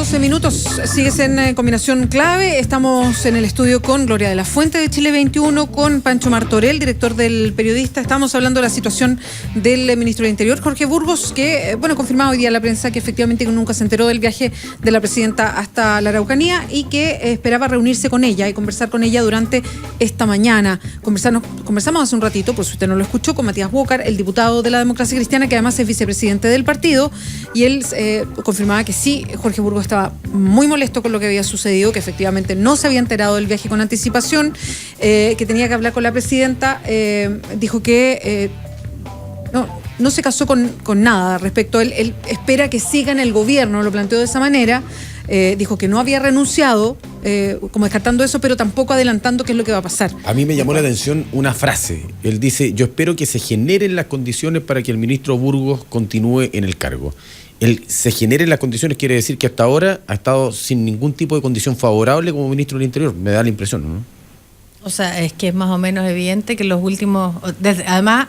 12 minutos. Sigues en Combinación Clave. Estamos en el estudio con Gloria de la Fuente de Chile 21, con Pancho Martorell, director del Periodista. Estamos hablando de la situación del ministro del Interior, Jorge Burgos, que, confirmado hoy día en la prensa que efectivamente nunca se enteró del viaje de la presidenta hasta la Araucanía y que esperaba reunirse con ella y conversar con ella durante esta mañana. Conversamos hace un ratito, por si usted no lo escuchó, con Matías Walker, el diputado de la Democracia Cristiana, que además es vicepresidente del partido, y él confirmaba que sí, Jorge Burgos estaba muy molesto con lo que había sucedido, que efectivamente no se había enterado del viaje con anticipación, que tenía que hablar con la presidenta. Dijo que no se casó con nada respecto. Él espera que siga en el gobierno, lo planteó de esa manera. Dijo que no había renunciado, como descartando eso, pero tampoco adelantando qué es lo que va a pasar. A mí me llamó la atención una frase. Él dice: yo espero que se generen las condiciones para que el ministro Burgos continúe en el cargo. El se generen las condiciones quiere decir que hasta ahora ha estado sin ningún tipo de condición favorable como ministro del Interior. Me da la impresión, ¿no? O sea, es que es más o menos evidente que los últimos... Además,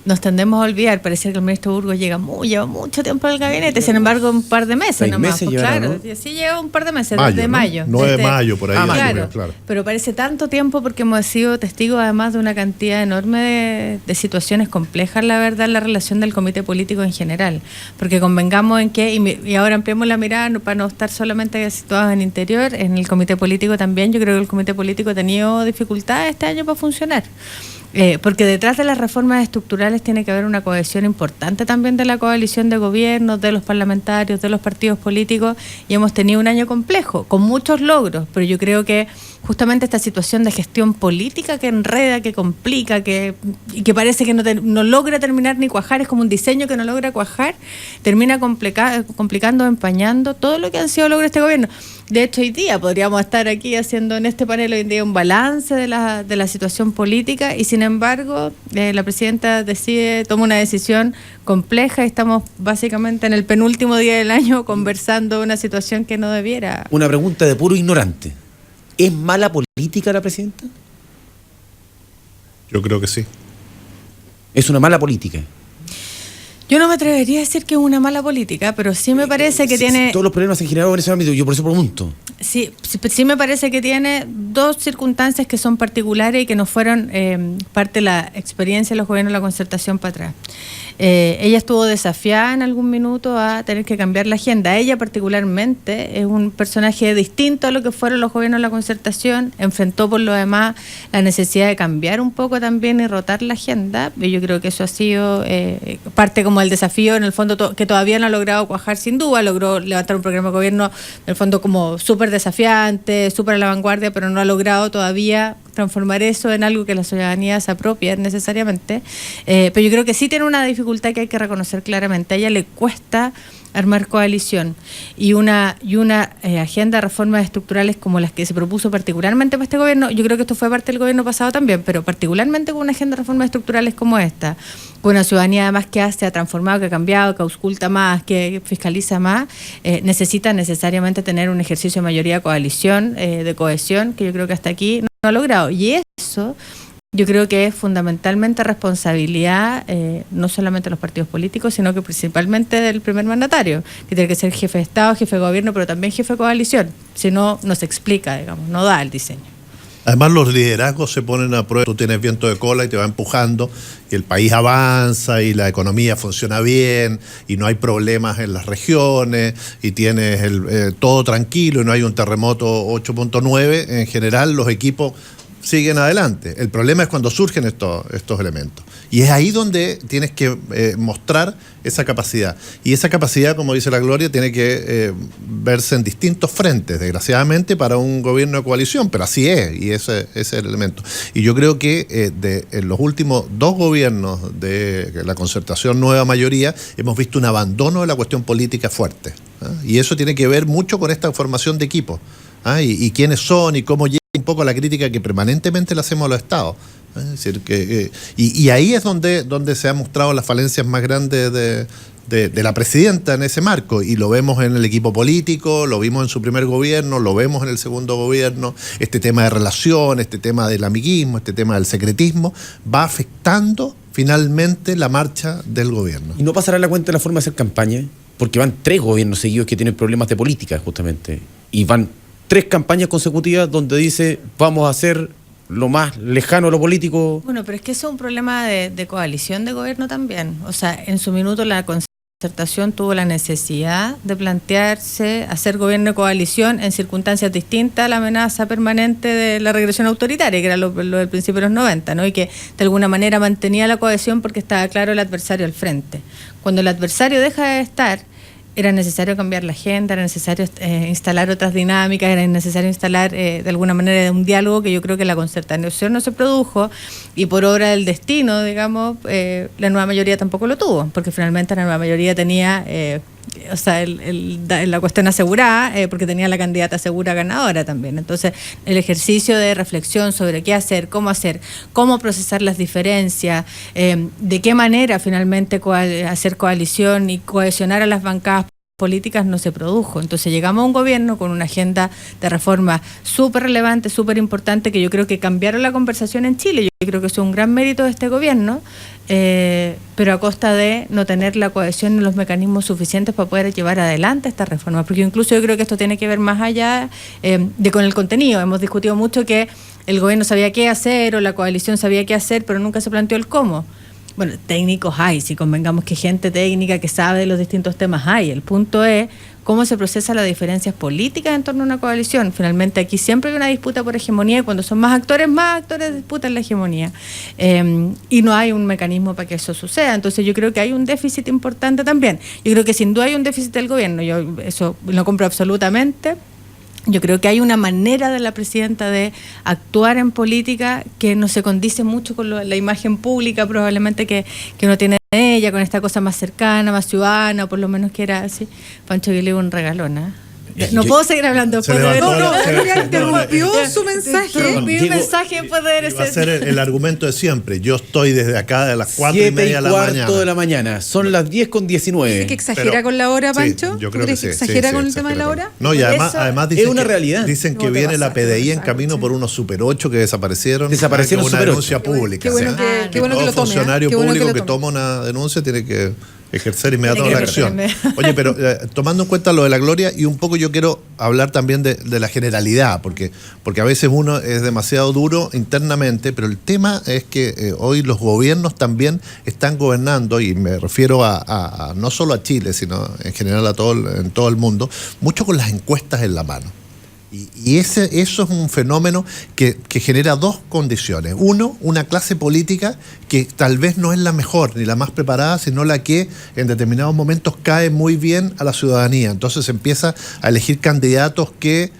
nos tendemos a olvidar, parecía que el ministro Burgos lleva mucho tiempo en el gabinete, sin embargo un par de meses nomás. Meses pues, llevará, claro, ¿no? sí lleva un par de meses, mayo, desde mayo. 9 de mayo, por ahí. Claro. Pero parece tanto tiempo porque hemos sido testigos además de una cantidad enorme de situaciones complejas, la verdad, en la relación del comité político en general. Porque convengamos en que, y ahora ampliamos la mirada para no estar solamente situados en interior, en el comité político también. Yo creo que el comité político ha tenido dificultades este año para funcionar. Porque detrás de las reformas estructurales tiene que haber una cohesión importante también de la coalición de gobierno, de los parlamentarios, de los partidos políticos, y hemos tenido un año complejo, con muchos logros, pero yo creo que justamente esta situación de gestión política que enreda, que complica, y que parece que no logra terminar ni cuajar, es como un diseño que no logra cuajar, termina complicando, empañando todo lo que han sido logros de este gobierno. De hecho, hoy día podríamos estar aquí haciendo en este panel hoy en día un balance de la situación política, y sin embargo la presidenta toma una decisión compleja y estamos básicamente en el penúltimo día del año conversando una situación que no debiera. Una pregunta de puro ignorante. ¿Es mala política la presidenta? Yo creo que sí. Es una mala política. Yo no me atrevería a decir que es una mala política, pero sí me parece que tiene... Todos los problemas se han generado en ese ámbito, yo por eso pregunto. Sí me parece que tiene dos circunstancias que son particulares y que no fueron parte de la experiencia de los gobiernos de la concertación para atrás. Ella estuvo desafiada en algún minuto a tener que cambiar la agenda. Ella particularmente es un personaje distinto a lo que fueron los gobiernos de la concertación, enfrentó por lo demás la necesidad de cambiar un poco también y rotar la agenda, y yo creo que eso ha sido parte como el desafío en el fondo que todavía no ha logrado cuajar sin duda. Logró levantar un programa de gobierno en el fondo como súper desafiante, súper a la vanguardia, pero no ha logrado todavía transformar eso en algo que la ciudadanía se apropie necesariamente, pero yo creo que sí tiene una dificultad que hay que reconocer claramente. A ella le cuesta armar coalición y una agenda de reformas estructurales como las que se propuso particularmente para este gobierno. Yo creo que esto fue parte del gobierno pasado también, pero particularmente con una agenda de reformas estructurales como esta, con una ciudadanía además que ha transformado, que ha cambiado, que ausculta más, que fiscaliza más, necesita necesariamente tener un ejercicio de mayoría de coalición, de cohesión, que yo creo que hasta aquí no ha logrado. Y eso yo creo que es fundamentalmente responsabilidad no solamente de los partidos políticos, sino que principalmente del primer mandatario, que tiene que ser jefe de Estado, jefe de gobierno, pero también jefe de coalición. Si no, no se explica, digamos, no da el diseño. Además, los liderazgos se ponen a prueba. Tú tienes viento de cola y te va empujando, y el país avanza y la economía funciona bien y no hay problemas en las regiones y tienes todo tranquilo y no hay un terremoto 8.9. En general, los equipos siguen adelante. El problema es cuando surgen estos elementos. Y es ahí donde tienes que mostrar esa capacidad. Y esa capacidad, como dice la Gloria, tiene que verse en distintos frentes, desgraciadamente, para un gobierno de coalición, pero así es, y ese es el elemento. Y yo creo que en los últimos dos gobiernos de la concertación nueva mayoría, hemos visto un abandono de la cuestión política fuerte. Y eso tiene que ver mucho con esta formación de equipos. Y quiénes son y cómo llega un poco la crítica que permanentemente le hacemos a los estados. Es decir, y ahí es donde se han mostrado las falencias más grandes de la presidenta en ese marco, y lo vemos en el equipo político, lo vimos en su primer gobierno, lo vemos en el segundo gobierno. Este tema de relación, este tema del amiguismo, este tema del secretismo va afectando finalmente la marcha del gobierno. ¿Y no pasará la cuenta de la forma de hacer campaña? porque van 3 gobiernos seguidos que tienen problemas de política, justamente. Y van 3 campañas consecutivas donde dice, vamos a hacer lo más lejano a lo político. Bueno, pero es que eso es un problema de coalición de gobierno también. O sea, en su minuto la concertación tuvo la necesidad de plantearse hacer gobierno de coalición en circunstancias distintas a la amenaza permanente de la regresión autoritaria, que era lo del principio de los 90, ¿no? Y que de alguna manera mantenía la cohesión porque estaba claro el adversario al frente. Cuando el adversario deja de estar, era necesario cambiar la agenda, era necesario instalar otras dinámicas, era necesario instalar de alguna manera un diálogo que yo creo que la concertación no se produjo y por obra del destino, digamos, la nueva mayoría tampoco lo tuvo, porque finalmente la nueva mayoría tenía la cuestión asegurada, porque tenía la candidata segura ganadora también. Entonces, el ejercicio de reflexión sobre qué hacer, cómo procesar las diferencias, de qué manera finalmente hacer coalición y cohesionar a las bancadas políticas no se produjo. Entonces llegamos a un gobierno con una agenda de reforma súper relevante, súper importante, que yo creo que cambiaron la conversación en Chile. Yo creo que eso es un gran mérito de este gobierno, pero a costa de no tener la cohesión y los mecanismos suficientes para poder llevar adelante esta reforma. Porque incluso yo creo que esto tiene que ver más allá de con el contenido. Hemos discutido mucho que el gobierno sabía qué hacer o la coalición sabía qué hacer, pero nunca se planteó el cómo. Bueno, técnicos hay, si convengamos que gente técnica que sabe de los distintos temas hay. El punto es cómo se procesa las diferencias políticas en torno a una coalición. Finalmente aquí siempre hay una disputa por hegemonía y cuando son más actores disputan la hegemonía. Y no hay un mecanismo para que eso suceda. Entonces yo creo que hay un déficit importante también. Yo creo que sin duda hay un déficit del gobierno. Yo eso lo compro absolutamente. Yo creo que hay una manera de la presidenta de actuar en política que no se condice mucho con la imagen pública probablemente que uno tiene de ella, con esta cosa más cercana, más ciudadana, o por lo menos que era así. Pancho Aguilera un regalón, ¿eh? No puedo seguir hablando después de interrumpió su mensaje. Interrumpí un mensaje después de Va a ser el argumento de siempre. Yo estoy desde acá de las 4:30 de la mañana. 7:15 de la mañana. Son las 10:19. ¿Dice que exagera con la hora, Pancho? Sí, yo creo que sí. ¿Exagera con el tema de la hora? No, y además dicen es una realidad. Dicen que viene la PDI en camino por unos Super 8 que desaparecieron. Desaparecieron una Super 8. denuncia pública. Qué bueno que lo tome. Funcionario público que toma una denuncia tiene que ejercer inmediatamente la acción. Oye, pero tomando en cuenta lo de la gloria, y un poco yo quiero hablar también de la generalidad, porque a veces uno es demasiado duro internamente, pero el tema es que hoy los gobiernos también están gobernando, y me refiero a no solo a Chile, sino en general en todo el mundo, mucho con las encuestas en la mano. Y eso es un fenómeno que genera dos condiciones. Uno, una clase política que tal vez no es la mejor ni la más preparada, sino la que en determinados momentos cae muy bien a la ciudadanía. Entonces se empieza a elegir candidatos que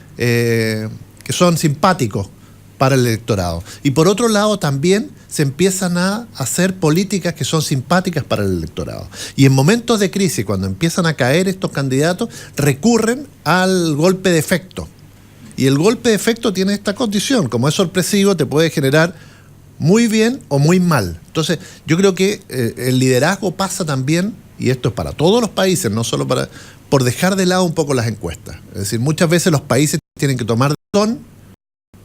son simpáticos para el electorado. Y por otro lado también se empiezan a hacer políticas que son simpáticas para el electorado. Y en momentos de crisis, cuando empiezan a caer estos candidatos, recurren al golpe de efecto. Y el golpe de efecto tiene esta condición: como es sorpresivo, te puede generar muy bien o muy mal. Entonces, yo creo que el liderazgo pasa también, y esto es para todos los países, no solo por dejar de lado un poco las encuestas. Es decir, muchas veces los países tienen que tomar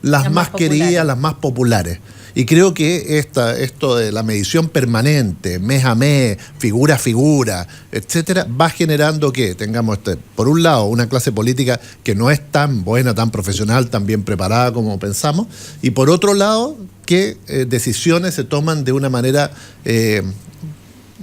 las más queridas, las más populares. Y creo que esto de la medición permanente, mes a mes, figura a figura, etcétera, va generando que tengamos, por un lado, una clase política que no es tan buena, tan profesional, tan bien preparada como pensamos, y por otro lado, que decisiones se toman de una manera,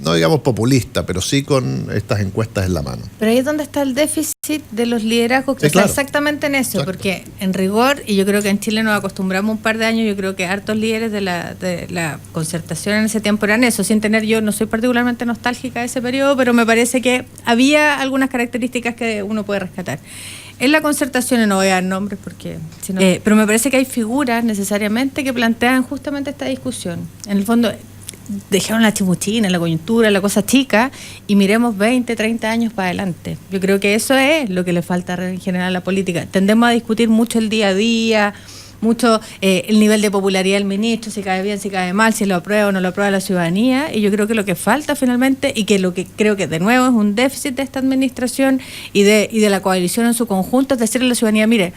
no digamos populista, pero sí con estas encuestas en la mano. Pero ahí es donde está el déficit de los liderazgos, que está exactamente en eso. Exacto. Porque en rigor, y yo creo que en Chile nos acostumbramos un par de años, yo creo que hartos líderes de la concertación en ese tiempo eran eso, sin tener, yo no soy particularmente nostálgica de ese periodo, pero me parece que había algunas características que uno puede rescatar. En la concertación, no voy a dar nombres porque pero me parece que hay figuras necesariamente que plantean justamente esta discusión. En el fondo, dejaron la chimuchina, la coyuntura, la cosa chica, y miremos 20, 30 años para adelante. Yo creo que eso es lo que le falta en general a la política. Tendemos a discutir mucho el día a día, mucho el nivel de popularidad del ministro, si cae bien, si cae mal, si lo aprueba o no lo aprueba la ciudadanía, y yo creo que lo que falta finalmente, y que lo que creo que de nuevo es un déficit de esta administración y de la coalición en su conjunto, es decirle a la ciudadanía, mire,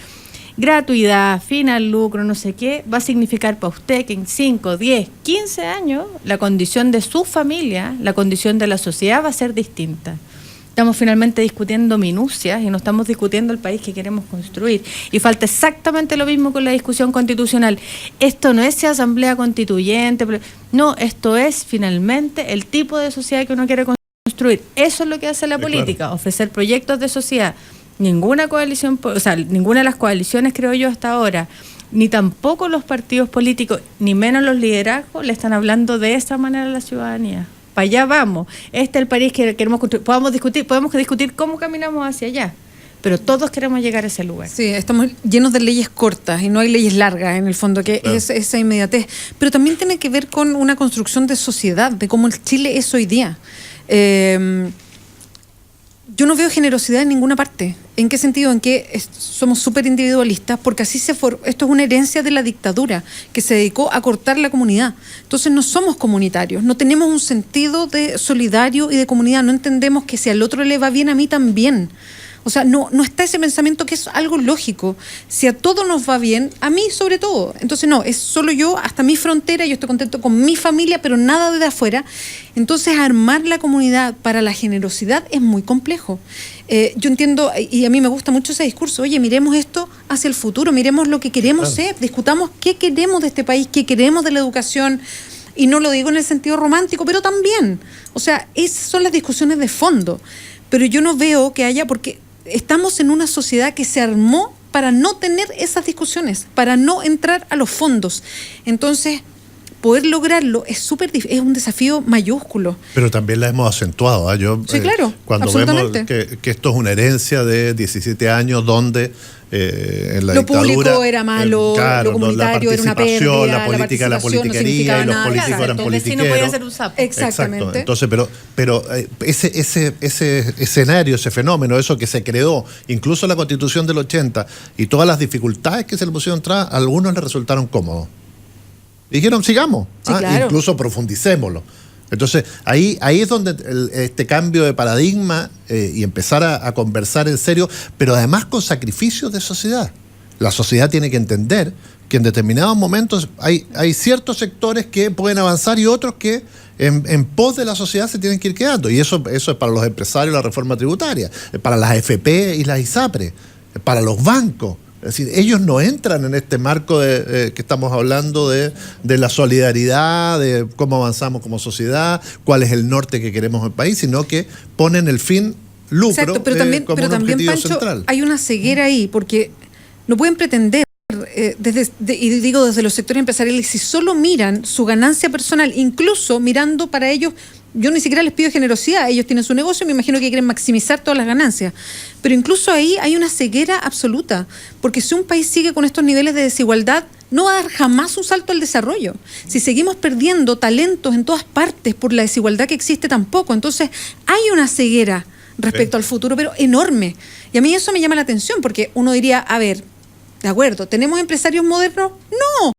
gratuidad, fin al lucro, no sé qué, va a significar para usted que en 5, 10, 15 años la condición de su familia, la condición de la sociedad va a ser distinta. Estamos finalmente discutiendo minucias y no estamos discutiendo el país que queremos construir. Y falta exactamente lo mismo con la discusión constitucional. Esto no es asamblea constituyente, no, esto es finalmente el tipo de sociedad que uno quiere construir. Eso es lo que hace la política, ofrecer proyectos de sociedad. Ninguna coalición, o sea, ninguna de las coaliciones, creo yo, hasta ahora, ni tampoco los partidos políticos, ni menos los liderazgos, le están hablando de esta manera a la ciudadanía. Para allá vamos. Este es el país que queremos construir. Podemos discutir cómo caminamos hacia allá, pero todos queremos llegar a ese lugar. Sí, estamos llenos de leyes cortas y no hay leyes largas, en el fondo, que es esa inmediatez. Pero también tiene que ver con una construcción de sociedad, de cómo el Chile es hoy día. Yo no veo generosidad en ninguna parte. ¿En qué sentido? En que somos súper individualistas, porque así esto es una herencia de la dictadura, que se dedicó a cortar la comunidad. Entonces no somos comunitarios, no tenemos un sentido de solidario y de comunidad, no entendemos que si al otro le va bien, a mí también. O sea, no está ese pensamiento que es algo lógico. Si a todos nos va bien, a mí sobre todo. Entonces no, es solo yo, hasta mi frontera, yo estoy contento con mi familia, pero nada de afuera. Entonces armar la comunidad para la generosidad es muy complejo. Yo entiendo, y a mí me gusta mucho ese discurso, oye, miremos esto hacia el futuro, miremos lo que queremos ser, discutamos qué queremos de este país, qué queremos de la educación. Y no lo digo en el sentido romántico, pero también. O sea, esas son las discusiones de fondo. Pero yo no veo que haya, porque estamos en una sociedad que se armó para no tener esas discusiones, para no entrar a los fondos. Entonces, poder lograrlo es un desafío mayúsculo. Pero también la hemos acentuado. Sí, claro, cuando vemos que esto es una herencia de 17 años donde en la lo dictadura, público era malo, claro, lo comunitario era una pérdida, la política era politiquería, y los políticos eran politiqueros. podía ser un sapo. Exactamente. Exacto. Entonces, pero ese escenario, ese fenómeno, eso que se creó, incluso la Constitución del 80 y todas las dificultades que se le pusieron atrás, a algunos les resultaron cómodos. Y dijeron, sigamos, sí, claro. Incluso profundicémoslo. Entonces, ahí es donde este cambio de paradigma y empezar a conversar en serio, pero además con sacrificios de sociedad. La sociedad tiene que entender que en determinados momentos hay ciertos sectores que pueden avanzar y otros que en pos de la sociedad se tienen que ir quedando. Y eso es para los empresarios la reforma tributaria, para las AFP y las ISAPRE, para los bancos. Es decir, ellos no entran en este marco que estamos hablando de la solidaridad, de cómo avanzamos como sociedad, cuál es el norte que queremos en el país, sino que ponen el fin lucro. Exacto, pero también, como un objetivo Pancho, central. Hay una ceguera ahí, porque no pueden pretender, y digo desde los sectores empresariales, si solo miran su ganancia personal, incluso mirando para ellos. Yo ni siquiera les pido generosidad, ellos tienen su negocio, me imagino que quieren maximizar todas las ganancias. Pero incluso ahí hay una ceguera absoluta, porque si un país sigue con estos niveles de desigualdad, no va a dar jamás un salto al desarrollo. Si seguimos perdiendo talentos en todas partes por la desigualdad que existe, tampoco. Entonces hay una ceguera respecto al futuro, pero enorme. Y a mí eso me llama la atención, porque uno diría, a ver, de acuerdo, ¿tenemos empresarios modernos? No.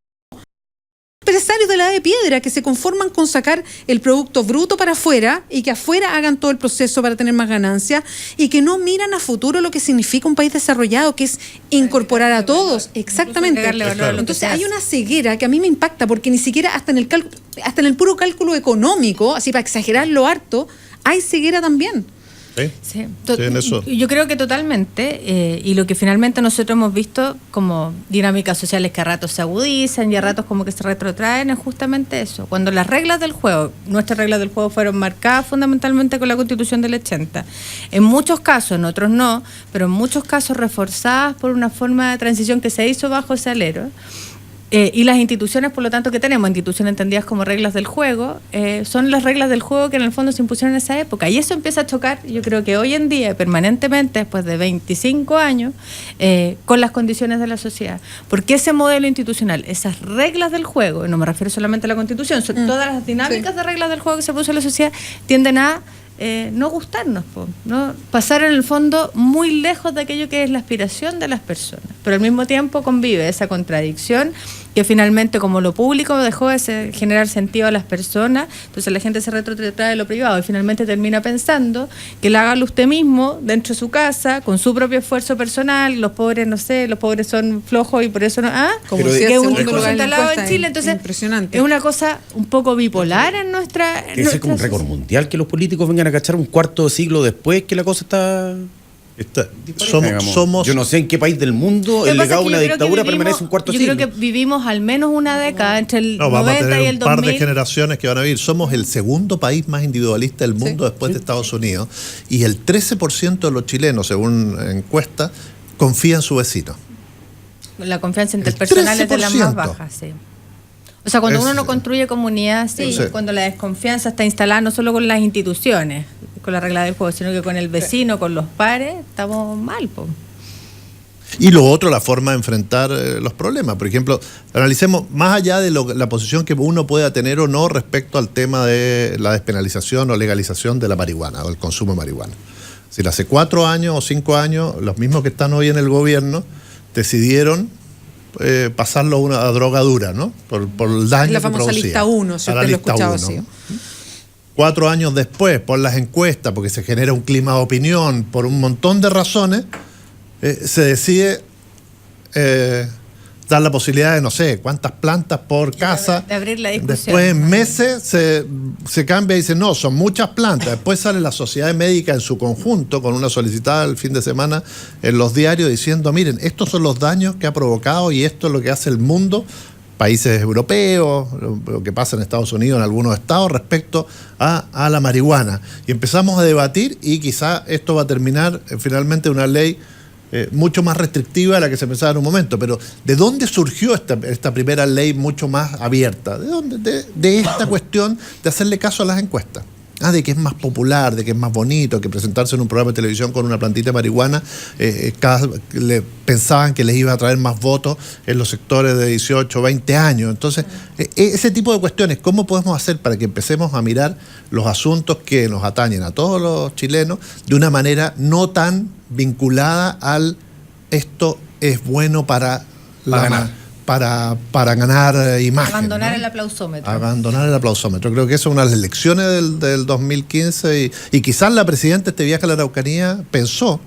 Empresarios de la de piedra que se conforman con sacar el producto bruto para afuera y que afuera hagan todo el proceso para tener más ganancias y que no miran a futuro lo que significa un país desarrollado, que es incorporar a todos. Exactamente. Entonces hay una ceguera que a mí me impacta, porque ni siquiera hasta en el puro cálculo económico, así para exagerarlo harto, hay ceguera también. Sí, en eso. Yo creo que totalmente, y lo que finalmente nosotros hemos visto como dinámicas sociales que a ratos se agudizan y a ratos como que se retrotraen, es justamente eso. Cuando las reglas del juego, nuestras reglas del juego fueron marcadas fundamentalmente con la Constitución del 80, en muchos casos, en otros no, pero en muchos casos reforzadas por una forma de transición que se hizo bajo ese alero. Y las instituciones, por lo tanto, que tenemos, instituciones entendidas como reglas del juego, son las reglas del juego que en el fondo se impusieron en esa época. Y eso empieza a chocar, yo creo que hoy en día, permanentemente, después de 25 años, con las condiciones de la sociedad. Porque ese modelo institucional, esas reglas del juego, y no me refiero solamente a la Constitución, son todas las dinámicas de reglas del juego que se puso en la sociedad, tienden a no gustarnos, ¿no? Pasar en el fondo muy lejos de aquello que es la aspiración de las personas, pero al mismo tiempo convive esa contradicción que finalmente como lo público dejó de generar sentido a las personas, entonces la gente se retrotrae de lo privado y finalmente termina pensando que la hágalo usted mismo dentro de su casa, con su propio esfuerzo personal. Los pobres, no sé, los pobres son flojos y por eso no... Como que si es un segundo discurso lugar en la instalado en encuesta, Chile, entonces impresionante. es una cosa un poco bipolar en nuestra... Debe ser como un récord mundial que los políticos vengan a cachar un cuarto de siglo después que la cosa está... Somos yo no sé en qué país del mundo el legado de una dictadura permanece un cuarto siglo. Yo creo que vivimos al menos una década entre el vamos 90 a tener y el un par 2000. de generaciones que van a vivir. Somos el segundo país más individualista del mundo después de Estados Unidos, y el 13% de los chilenos, según encuesta, confía en su vecino. La confianza interpersonal es de las más 13%. bajas, sí. O sea, cuando uno no construye comunidad, sí, cuando la desconfianza está instalada no solo con las instituciones, con la regla del juego, sino que con el vecino, con los pares, estamos mal, po. Y lo otro, la forma de enfrentar los problemas. Por ejemplo, analicemos más allá de la posición que uno pueda tener o no respecto al tema de la despenalización o legalización de la marihuana o el consumo de marihuana. Si hace 4 años o 5 años, los mismos que están hoy en el gobierno decidieron pasarlo a droga dura, ¿no? Por el daño la que famosa producía. lista 1, si usted lo ha escuchado así. 4 años después, por las encuestas, porque se genera un clima de opinión, por un montón de razones, se decide dar la posibilidad de no sé cuántas plantas por casa. De abrir la discusión. Después en meses se cambia y dice no, son muchas plantas. Después sale la sociedad médica en su conjunto con una solicitada el fin de semana en los diarios diciendo miren, estos son los daños que ha provocado y esto es lo que hace el mundo, países europeos, lo que pasa en Estados Unidos, en algunos estados, respecto a la marihuana. Y empezamos a debatir y quizá esto va a terminar finalmente una ley mucho más restrictiva de la que se pensaba en un momento. Pero ¿de dónde surgió esta primera ley mucho más abierta? ¿De dónde? De esta cuestión de hacerle caso a las encuestas. De que es más popular, de que es más bonito, que presentarse en un programa de televisión con una plantita de marihuana, pensaban que les iba a traer más votos en los sectores de 18, 20 años. Entonces, ese tipo de cuestiones, ¿cómo podemos hacer para que empecemos a mirar los asuntos que nos atañen a todos los chilenos de una manera no tan vinculada al esto es bueno para ganar imagen? Abandonar, ¿no? el aplausómetro. Abandonar el aplausómetro. Creo que eso es una de las lecciones del 2015 y quizás la presidenta este viaje a la Araucanía pensó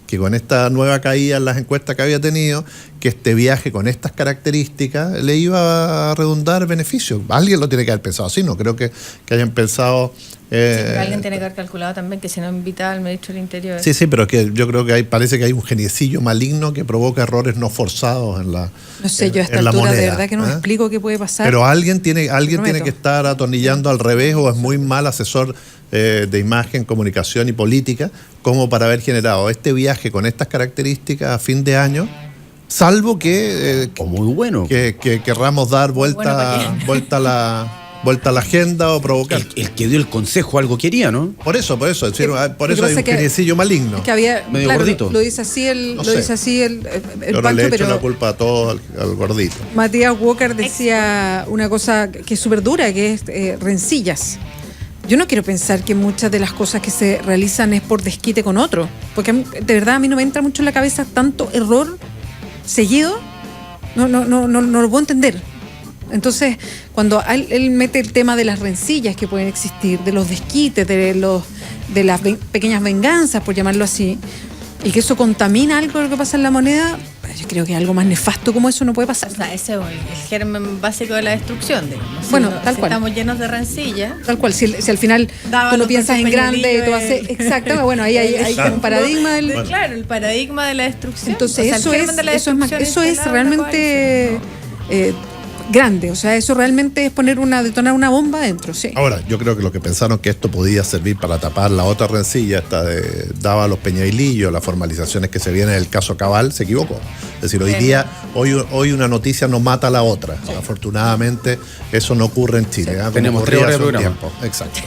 que con esta nueva caída en las encuestas que había tenido, que este viaje con estas características le iba a redundar beneficios. Alguien lo tiene que haber pensado así, no creo que hayan pensado... pero alguien tiene que haber calculado también que si no invitaba al ministro del Interior. Sí, pero que yo creo que parece que hay un geniecillo maligno que provoca errores no forzados en la No sé, yo a esta en la altura moneda, de verdad que no me explico qué puede pasar. Pero alguien tiene Prometo. que estar atornillando al revés o es muy mal asesor de imagen, comunicación y política como para haber generado este viaje con estas características a fin de año, salvo que O muy bueno. que querramos dar vuelta a la agenda o provocar. El que dio el consejo algo quería, ¿no? Por eso, por eso hay pasa un que- geniecillo maligno. Es que había, Medio claro, gordito. lo dice así el No sé. Yo no le Pancho, echo la pero culpa a todo al gordito. Matías Walker decía una cosa que es súper dura, que es rencillas. Yo no quiero pensar que muchas de las cosas que se realizan es por desquite con otro, porque de verdad a mí no me entra mucho en la cabeza tanto error seguido, no lo puedo entender. Entonces, cuando él mete el tema de las rencillas que pueden existir, de los desquites, de las pequeñas venganzas, por llamarlo así, y que eso contamina algo de lo que pasa en la moneda, yo creo que algo más nefasto como eso no puede pasar. O sea, ese es el germen básico de la destrucción, digamos. Bueno, tal cual. Estamos llenos de rencilla. Tal cual, si al final Daba tú lo los piensas en Peña grande y Lillo, tú haces... Exacto, bueno, ahí hay Claro. un paradigma del... Bueno. Claro, el paradigma de la destrucción. Entonces, O sea, el eso germen de la es destrucción instalado en la realmente grande. O sea, eso realmente es detonar una bomba adentro, sí. Ahora, yo creo que los que pensaron que esto podía servir para tapar la otra rencilla, esta de daba a los Peñailillos, las formalizaciones que se vienen en el caso Cabal, se equivocó. Es decir, hoy una noticia no mata a la otra. Afortunadamente, eso no ocurre en Chile. Como Tenemos ocurría 3 horas de hace un programa. tiempo. Exacto.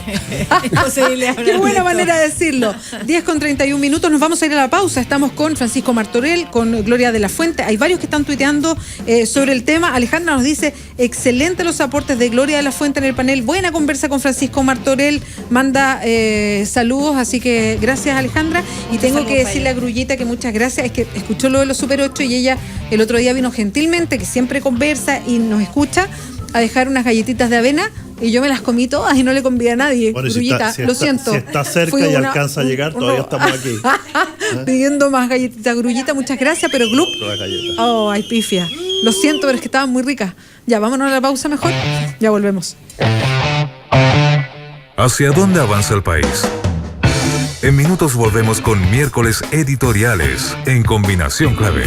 Imposible hablar Qué de buena esto. manera de decirlo. 10:31, nos vamos a ir a la pausa. Estamos con Francisco Martorell, con Gloria de la Fuente. Hay varios que están tuiteando sobre el tema. Alejandra nos dice, dice, excelente los aportes de Gloria de la Fuente en el panel, buena conversa con Francisco Martorell, manda saludos, así que gracias Alejandra, y tengo que decirle a Grullita que muchas gracias, es que escuchó lo de los Super 8 y ella el otro día vino gentilmente, que siempre conversa y nos escucha, a dejar unas galletitas de avena y yo me las comí todas y no le convidé a nadie. Bueno, Grullita, lo siento. Si está cerca y alcanza a llegar, todavía estamos aquí. Pidiendo más galletitas. Grullita, muchas gracias, pero Glup. Oh, ay, pifia. Lo siento, pero es que estaban muy ricas. Ya, vámonos a la pausa mejor. Ya volvemos. ¿Hacia dónde avanza el país? En minutos volvemos con miércoles editoriales en Combinación Clave.